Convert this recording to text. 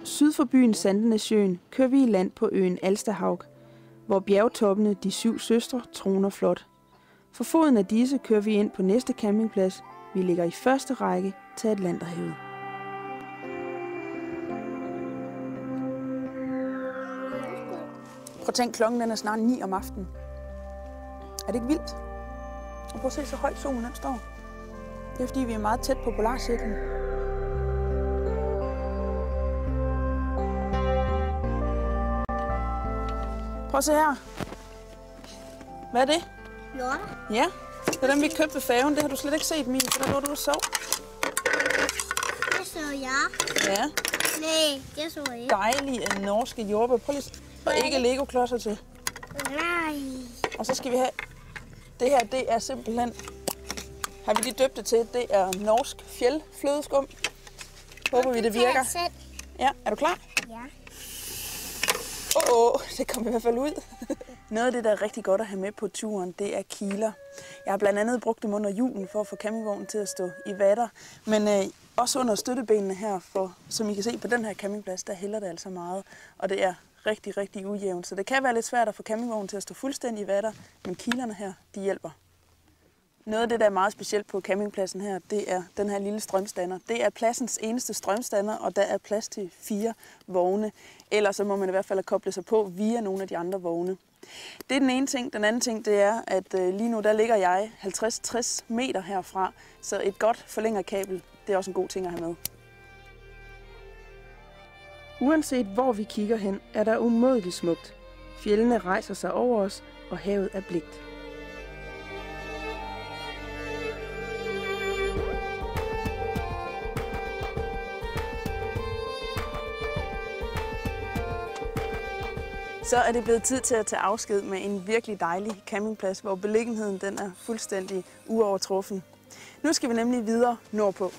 Syd for byen Sandenesjøen kører vi i land på øen Alstahaug, hvor bjergtoppene De Syv Søstre troner flot. For foden af disse kører vi ind på næste campingplads. Vi ligger i første række til Atlanterhavet. Prøv at tænk, klokken den er snart 9 om aftenen. Er det ikke vildt? Og prøv at se, så højt solen den står. Det er fordi, vi er meget tæt på polarcirklen. Prøv at se her. Hvad er det? Hjorter. Ja, det er dem, vi købte ved færgen. Det har du slet ikke set, Mie, for der lå du og sov. Det så jeg. Ja. Nej, det så jeg ikke. Dejlige norske jordbær. Prøv lige. Og ikke Lego-klodser til. Nej. Og så skal vi have... Det her, det er simpelthen... Har vi lige døbt det til? Det er norsk fjeldflødeskum. Håber vi, det virker. Ja, er du klar? Ja. Det kom i hvert fald ud. Noget af det, der er rigtig godt at have med på turen, det er kiler. Jeg har blandt andet brugt dem under julen for at få campingvognen til at stå i vatter. Men også under støttebenene her, for som I kan se på den her campingplads, der hælder det altså meget. Og det er rigtig, rigtig ujævnt. Så det kan være lidt svært at få campingvognen til at stå fuldstændig i vatter, men kilerne her, de hjælper. Noget af det, der er meget specielt på campingpladsen her, det er den her lille strømstander. Det er pladsens eneste strømstander, og der er plads til 4 vogne. Ellers så må man i hvert fald koble sig på via nogle af de andre vogne. Det er den ene ting. Den anden ting, det er, at lige nu der ligger jeg 50-60 meter herfra, så et godt forlængerkabel, det er også en god ting at have med. Uanset hvor vi kigger hen, er der umådeligt smukt. Fjellene rejser sig over os, og havet er blidt. Så er det blevet tid til at tage afsked med en virkelig dejlig campingplads, hvor beliggenheden den er fuldstændig uovertruffen. Nu skal vi nemlig videre nordpå.